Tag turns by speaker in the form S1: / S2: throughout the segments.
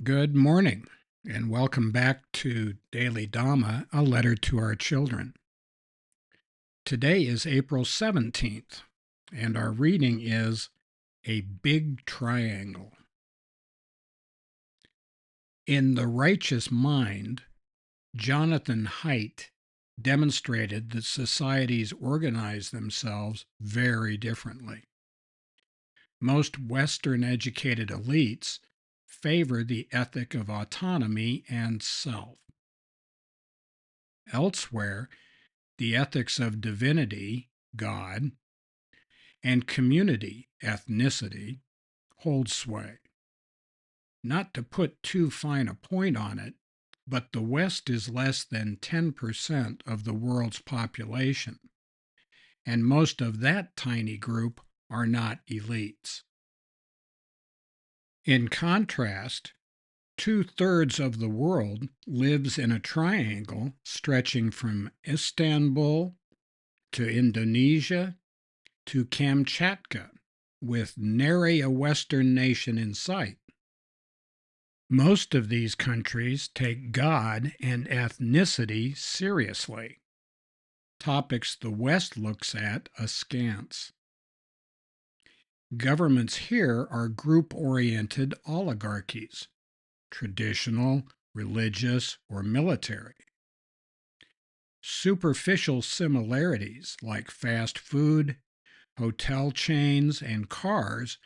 S1: Good morning, and welcome back to Daily Dhamma, a letter to our children. Today is April 17th, and our reading is A Big Triangle. In The Righteous Mind, Jonathan Haidt demonstrated that societies organize themselves very differently. Most Western educated elites favor the ethic of autonomy and self. Elsewhere, the ethics of divinity, God, and community, ethnicity, hold sway. Not to put too fine a point on it, but the West is less than 10% of the world's population, and most of that tiny group are not elites. In contrast, two-thirds of the world lives in a triangle stretching from Istanbul to Indonesia to Kamchatka, with nary a Western nation in sight. Most of these countries take God and ethnicity seriously, topics the West looks at askance. Governments here are group-oriented oligarchies, traditional, religious, or military. Superficial similarities like fast food, hotel chains, and cars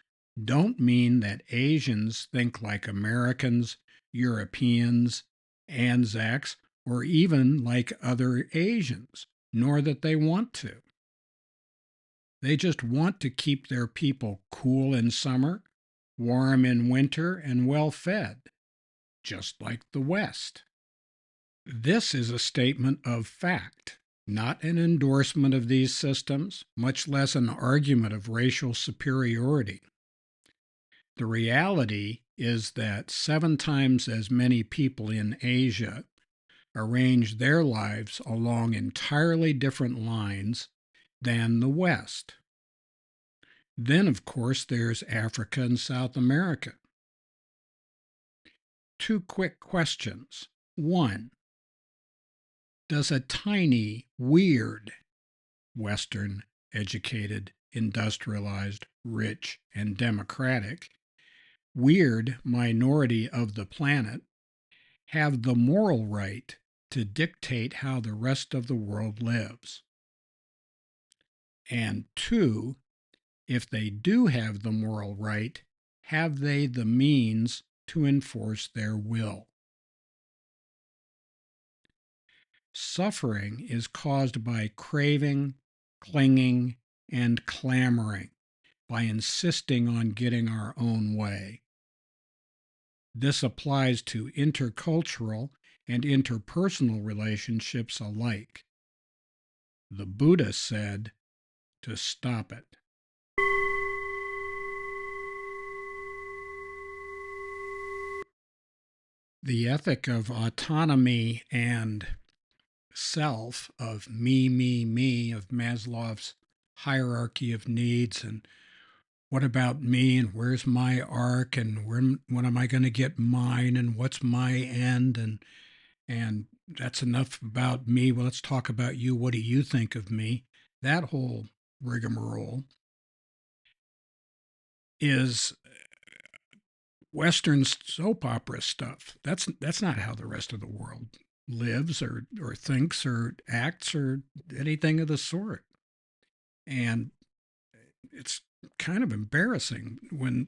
S1: don't mean that Asians think like Americans, Europeans, Anzacs, or even like other Asians, nor that they want to. They just want to keep their people cool in summer, warm in winter, and well fed, just like the West. This is a statement of fact, not an endorsement of these systems, much less an argument of racial superiority. The reality is that 7 times as many people in Asia arrange their lives along entirely different lines than the West. Then, of course, there's Africa and South America. 2 quick questions. 1. Does a tiny, weird, Western, educated, industrialized, rich, and democratic, weird minority of the planet have the moral right to dictate how the rest of the world lives? And 2, if they do have the moral right, have they the means to enforce their will? Suffering is caused by craving, clinging, and clamoring, by insisting on getting our own way. This applies to intercultural and interpersonal relationships alike. The Buddha said to stop it. The ethic of autonomy and self, of me, of Maslow's hierarchy of needs, and what about me, and where's my arc, and when am I going to get mine, and what's my end, and that's enough about me. Well, let's talk about you. What do you think of me? That whole rigmarole is Western soap opera stuff. That's not how the rest of the world lives or thinks or acts or anything of the sort. And it's kind of embarrassing when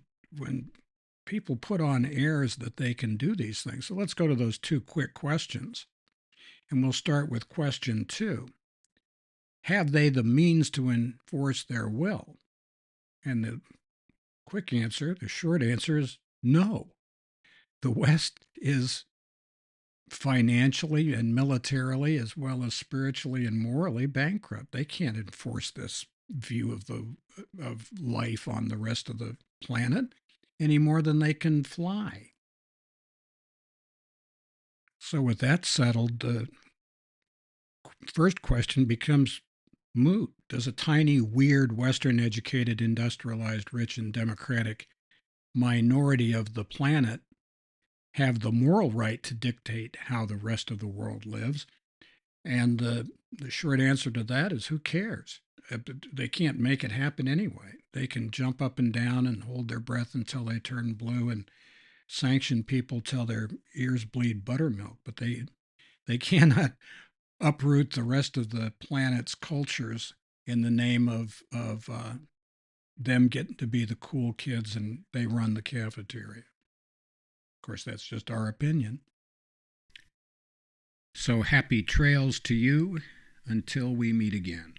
S1: people put on airs that they can do these things. So let's go to those 2 quick questions. And we'll start with question 2. Have they the means to enforce their will? And the quick answer, the short answer is no. The West is financially and militarily, as well as spiritually and morally, bankrupt. They can't enforce this view of life on the rest of the planet any more than they can fly. So with that settled, the first question becomes moot. Does a tiny, weird, Western educated, industrialized, rich, and democratic minority of the planet have the moral right to dictate how the rest of the world lives. And the short answer to that is who cares? They can't make it happen anyway. They can jump up and down and hold their breath until they turn blue and sanction people till their ears bleed buttermilk, but they cannot uproot the rest of the planet's cultures in the name of them getting to be the cool kids and they run the cafeteria. Of course, that's just our opinion. So happy trails to you until we meet again.